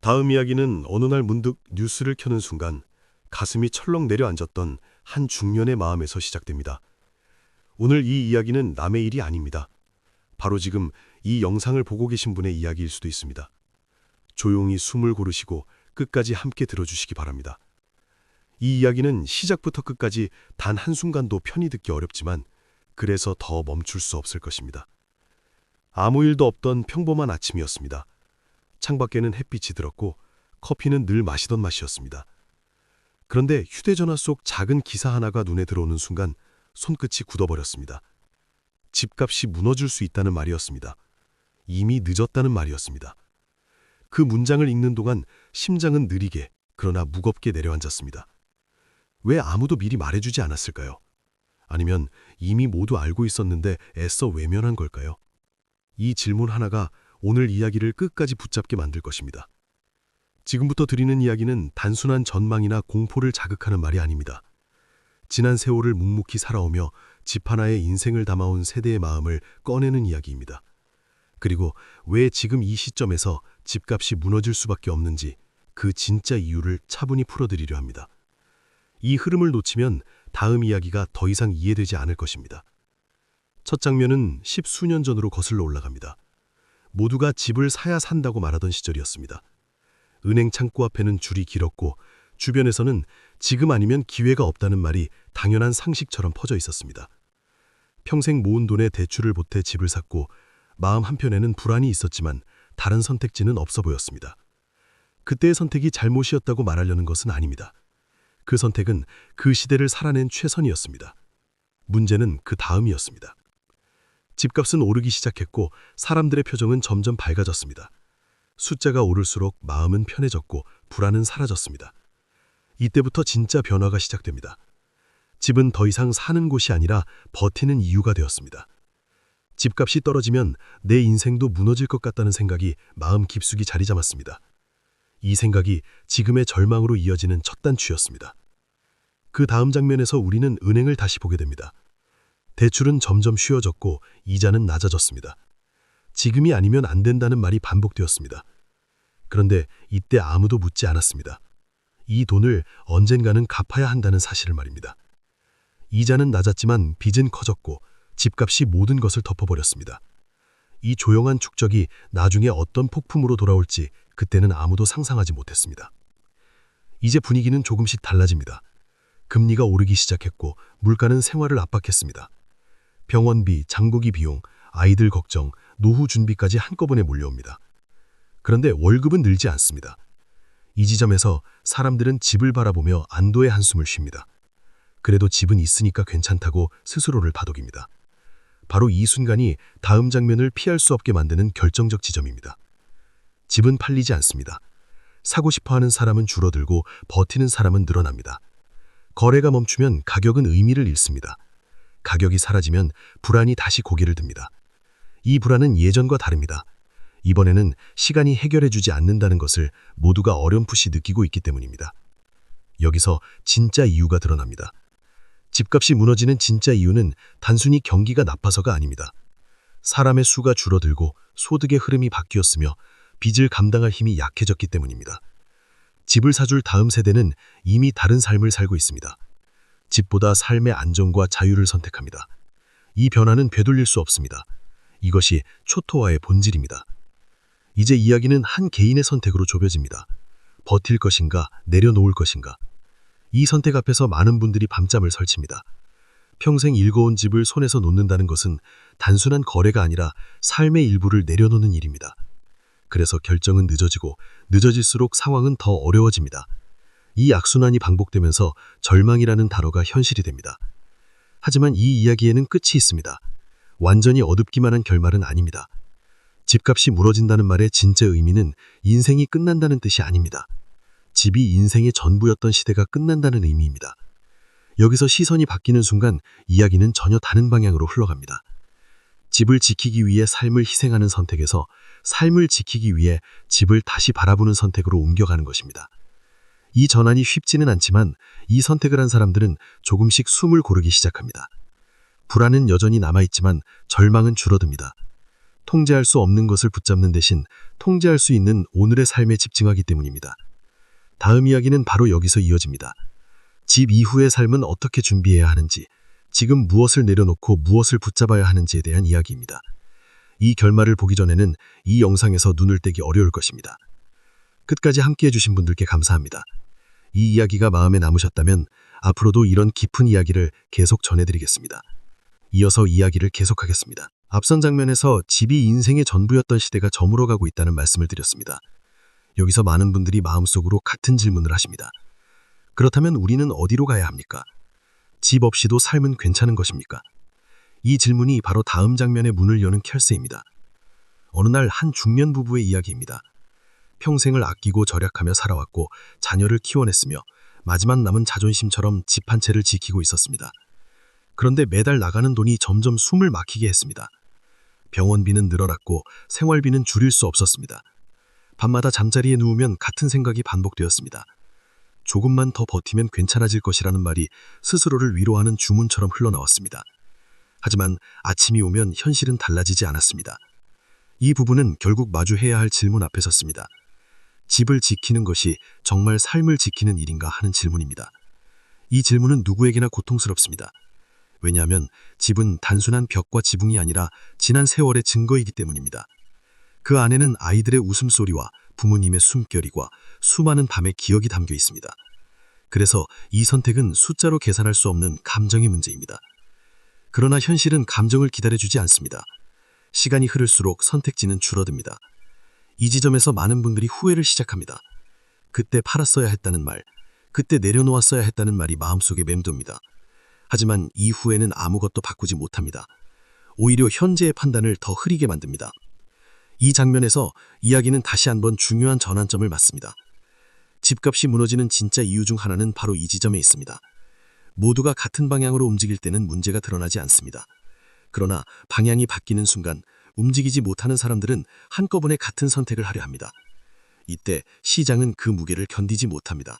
다음 이야기는 어느 날 문득 뉴스를 켜는 순간 가슴이 철렁 내려앉았던 한 중년의 마음에서 시작됩니다. 오늘 이 이야기는 남의 일이 아닙니다. 바로 지금 이 영상을 보고 계신 분의 이야기일 수도 있습니다. 조용히 숨을 고르시고 끝까지 함께 들어주시기 바랍니다. 이 이야기는 시작부터 끝까지 단 한순간도 편히 듣기 어렵지만 그래서 더 멈출 수 없을 것입니다. 아무 일도 없던 평범한 아침이었습니다. 창밖에는 햇빛이 들었고 커피는 늘 마시던 맛이었습니다. 그런데 휴대전화 속 작은 기사 하나가 눈에 들어오는 순간 손끝이 굳어버렸습니다. 집값이 무너질 수 있다는 말이었습니다. 이미 늦었다는 말이었습니다. 그 문장을 읽는 동안 심장은 느리게 그러나 무겁게 내려앉았습니다. 왜 아무도 미리 말해주지 않았을까요? 아니면 이미 모두 알고 있었는데 애써 외면한 걸까요? 이 질문 하나가 오늘 이야기를 끝까지 붙잡게 만들 것입니다. 지금부터 드리는 이야기는 단순한 전망이나 공포를 자극하는 말이 아닙니다. 지난 세월을 묵묵히 살아오며 집 하나에 인생을 담아온 세대의 마음을 꺼내는 이야기입니다. 그리고 왜 지금 이 시점에서 집값이 무너질 수밖에 없는지 그 진짜 이유를 차분히 풀어드리려 합니다. 이 흐름을 놓치면 다음 이야기가 더 이상 이해되지 않을 것입니다. 첫 장면은 10수년 전으로 거슬러 올라갑니다. 모두가 집을 사야 산다고 말하던 시절이었습니다. 은행 창구 앞에는 줄이 길었고 주변에서는 지금 아니면 기회가 없다는 말이 당연한 상식처럼 퍼져 있었습니다. 평생 모은 돈에 대출을 보태 집을 샀고 마음 한편에는 불안이 있었지만 다른 선택지는 없어 보였습니다. 그때의 선택이 잘못이었다고 말하려는 것은 아닙니다. 그 선택은 그 시대를 살아낸 최선이었습니다. 문제는 그 다음이었습니다. 집값은 오르기 시작했고 사람들의 표정은 점점 밝아졌습니다. 숫자가 오를수록 마음은 편해졌고 불안은 사라졌습니다. 이때부터 진짜 변화가 시작됩니다. 집은 더 이상 사는 곳이 아니라 버티는 이유가 되었습니다. 집값이 떨어지면 내 인생도 무너질 것 같다는 생각이 마음 깊숙이 자리 잡았습니다. 이 생각이 지금의 절망으로 이어지는 첫 단추였습니다. 그 다음 장면에서 우리는 은행을 다시 보게 됩니다. 대출은 점점 쉬워졌고 이자는 낮아졌습니다. 지금이 아니면 안 된다는 말이 반복되었습니다. 그런데 이때 아무도 묻지 않았습니다. 이 돈을 언젠가는 갚아야 한다는 사실을 말입니다. 이자는 낮았지만 빚은 커졌고 집값이 모든 것을 덮어버렸습니다. 이 조용한 축적이 나중에 어떤 폭풍으로 돌아올지 그때는 아무도 상상하지 못했습니다. 이제 분위기는 조금씩 달라집니다. 금리가 오르기 시작했고 물가는 생활을 압박했습니다. 병원비, 장보기 비용, 아이들 걱정, 노후 준비까지 한꺼번에 몰려옵니다. 그런데 월급은 늘지 않습니다. 이 지점에서 사람들은 집을 바라보며 안도의 한숨을 쉽니다. 그래도 집은 있으니까 괜찮다고 스스로를 다독입니다. 바로 이 순간이 다음 장면을 피할 수 없게 만드는 결정적 지점입니다. 집은 팔리지 않습니다. 사고 싶어하는 사람은 줄어들고 버티는 사람은 늘어납니다. 거래가 멈추면 가격은 의미를 잃습니다. 가격이 사라지면 불안이 다시 고개를 듭니다. 이 불안은 예전과 다릅니다. 이번에는 시간이 해결해주지 않는다는 것을 모두가 어렴풋이 느끼고 있기 때문입니다. 여기서 진짜 이유가 드러납니다. 집값이 무너지는 진짜 이유는 단순히 경기가 나빠서가 아닙니다. 사람의 수가 줄어들고 소득의 흐름이 바뀌었으며 빚을 감당할 힘이 약해졌기 때문입니다. 집을 사줄 다음 세대는 이미 다른 삶을 살고 있습니다. 집보다 삶의 안정과 자유를 선택합니다. 이 변화는 되돌릴 수 없습니다. 이것이 초토화의 본질입니다. 이제 이야기는 한 개인의 선택으로 좁혀집니다. 버틸 것인가, 내려놓을 것인가. 이 선택 앞에서 많은 분들이 밤잠을 설칩니다. 평생 일궈온 집을 손에서 놓는다는 것은 단순한 거래가 아니라 삶의 일부를 내려놓는 일입니다. 그래서 결정은 늦어지고 늦어질수록 상황은 더 어려워집니다. 이 악순환이 반복되면서 절망이라는 단어가 현실이 됩니다. 하지만 이 이야기에는 끝이 있습니다. 완전히 어둡기만 한 결말은 아닙니다. 집값이 무너진다는 말의 진짜 의미는 인생이 끝난다는 뜻이 아닙니다. 집이 인생의 전부였던 시대가 끝난다는 의미입니다. 여기서 시선이 바뀌는 순간 이야기는 전혀 다른 방향으로 흘러갑니다. 집을 지키기 위해 삶을 희생하는 선택에서 삶을 지키기 위해 집을 다시 바라보는 선택으로 옮겨가는 것입니다. 이 전환이 쉽지는 않지만 이 선택을 한 사람들은 조금씩 숨을 고르기 시작합니다. 불안은 여전히 남아있지만 절망은 줄어듭니다. 통제할 수 없는 것을 붙잡는 대신 통제할 수 있는 오늘의 삶에 집중하기 때문입니다. 다음 이야기는 바로 여기서 이어집니다. 집 이후의 삶은 어떻게 준비해야 하는지, 지금 무엇을 내려놓고 무엇을 붙잡아야 하는지에 대한 이야기입니다. 이 결말을 보기 전에는 이 영상에서 눈을 떼기 어려울 것입니다. 끝까지 함께해 주신 분들께 감사합니다. 이 이야기가 마음에 남으셨다면 앞으로도 이런 깊은 이야기를 계속 전해드리겠습니다. 이어서 이야기를 계속하겠습니다. 앞선 장면에서 집이 인생의 전부였던 시대가 저물어가고 있다는 말씀을 드렸습니다. 여기서 많은 분들이 마음속으로 같은 질문을 하십니다. 그렇다면 우리는 어디로 가야 합니까? 집 없이도 삶은 괜찮은 것입니까? 이 질문이 바로 다음 장면의 문을 여는 켤세입니다. 어느 날 한 중년 부부의 이야기입니다. 평생을 아끼고 절약하며 살아왔고 자녀를 키워냈으며 마지막 남은 자존심처럼 집 한 채를 지키고 있었습니다. 그런데 매달 나가는 돈이 점점 숨을 막히게 했습니다. 병원비는 늘어났고 생활비는 줄일 수 없었습니다. 밤마다 잠자리에 누우면 같은 생각이 반복되었습니다. 조금만 더 버티면 괜찮아질 것이라는 말이 스스로를 위로하는 주문처럼 흘러나왔습니다. 하지만 아침이 오면 현실은 달라지지 않았습니다. 이 부부는 결국 마주해야 할 질문 앞에 섰습니다. 집을 지키는 것이 정말 삶을 지키는 일인가 하는 질문입니다. 이 질문은 누구에게나 고통스럽습니다. 왜냐하면 집은 단순한 벽과 지붕이 아니라 지난 세월의 증거이기 때문입니다. 그 안에는 아이들의 웃음소리와 부모님의 숨결이와 수많은 밤의 기억이 담겨 있습니다. 그래서 이 선택은 숫자로 계산할 수 없는 감정의 문제입니다. 그러나 현실은 감정을 기다려주지 않습니다. 시간이 흐를수록 선택지는 줄어듭니다. 이 지점에서 많은 분들이 후회를 시작합니다. 그때 팔았어야 했다는 말, 그때 내려놓았어야 했다는 말이 마음속에 맴돕니다. 하지만 이 후회는 아무것도 바꾸지 못합니다. 오히려 현재의 판단을 더 흐리게 만듭니다. 이 장면에서 이야기는 다시 한번 중요한 전환점을 맞습니다. 집값이 무너지는 진짜 이유 중 하나는 바로 이 지점에 있습니다. 모두가 같은 방향으로 움직일 때는 문제가 드러나지 않습니다. 그러나 방향이 바뀌는 순간 움직이지 못하는 사람들은 한꺼번에 같은 선택을 하려 합니다. 이때 시장은 그 무게를 견디지 못합니다.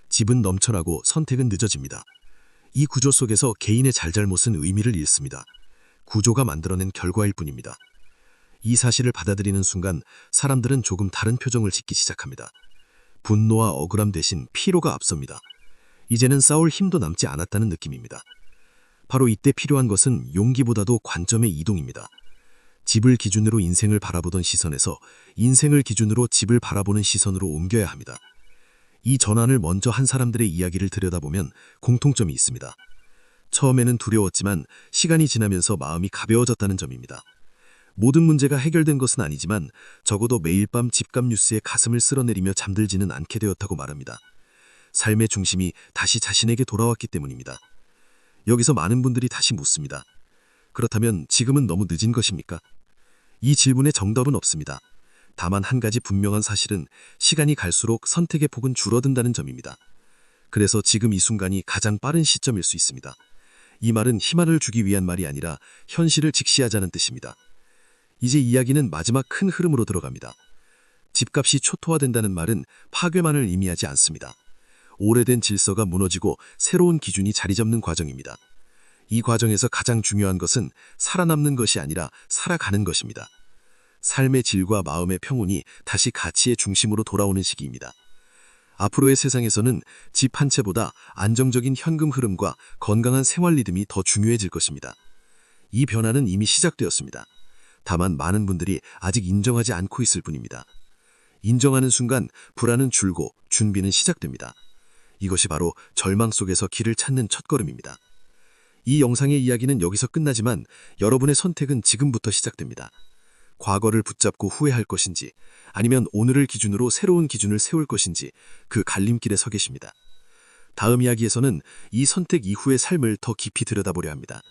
집은 넘쳐나고 선택은 늦어집니다. 이 구조 속에서 개인의 잘잘못은 의미를 잃습니다. 구조가 만들어낸 결과일 뿐입니다. 이 사실을 받아들이는 순간 사람들은 조금 다른 표정을 짓기 시작합니다. 분노와 억울함 대신 피로가 앞섭니다. 이제는 싸울 힘도 남지 않았다는 느낌입니다. 바로 이때 필요한 것은 용기보다도 관점의 이동입니다. 집을 기준으로 인생을 바라보던 시선에서 인생을 기준으로 집을 바라보는 시선으로 옮겨야 합니다. 이 전환을 먼저 한 사람들의 이야기를 들여다보면 공통점이 있습니다. 처음에는 두려웠지만 시간이 지나면서 마음이 가벼워졌다는 점입니다. 모든 문제가 해결된 것은 아니지만 적어도 매일 밤 집값 뉴스에 가슴을 쓸어내리며 잠들지는 않게 되었다고 말합니다. 삶의 중심이 다시 자신에게 돌아왔기 때문입니다. 여기서 많은 분들이 다시 묻습니다. 그렇다면 지금은 너무 늦은 것입니까? 이 질문에 정답은 없습니다. 다만 한 가지 분명한 사실은 시간이 갈수록 선택의 폭은 줄어든다는 점입니다. 그래서 지금 이 순간이 가장 빠른 시점일 수 있습니다. 이 말은 희망을 주기 위한 말이 아니라 현실을 직시하자는 뜻입니다. 이제 이야기는 마지막 큰 흐름으로 들어갑니다. 집값이 초토화된다는 말은 파괴만을 의미하지 않습니다. 오래된 질서가 무너지고 새로운 기준이 자리 잡는 과정입니다. 이 과정에서 가장 중요한 것은 살아남는 것이 아니라 살아가는 것입니다. 삶의 질과 마음의 평온이 다시 가치의 중심으로 돌아오는 시기입니다. 앞으로의 세상에서는 집 한 채보다 안정적인 현금 흐름과 건강한 생활 리듬이 더 중요해질 것입니다. 이 변화는 이미 시작되었습니다. 다만 많은 분들이 아직 인정하지 않고 있을 뿐입니다. 인정하는 순간 불안은 줄고 준비는 시작됩니다. 이것이 바로 절망 속에서 길을 찾는 첫걸음입니다. 이 영상의 이야기는 여기서 끝나지만 여러분의 선택은 지금부터 시작됩니다. 과거를 붙잡고 후회할 것인지 아니면 오늘을 기준으로 새로운 기준을 세울 것인지 그 갈림길에 서 계십니다. 다음 이야기에서는 이 선택 이후의 삶을 더 깊이 들여다보려 합니다.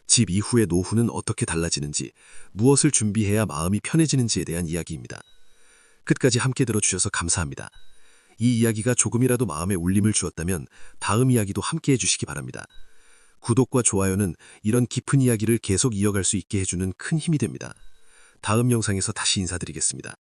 집 이후의 노후는 어떻게 달라지는지, 무엇을 준비해야 마음이 편해지는지에 대한 이야기입니다. 끝까지 함께 들어주셔서 감사합니다. 이 이야기가 조금이라도 마음에 울림을 주었다면 다음 이야기도 함께 해주시기 바랍니다. 구독과 좋아요는 이런 깊은 이야기를 계속 이어갈 수 있게 해주는 큰 힘이 됩니다. 다음 영상에서 다시 인사드리겠습니다.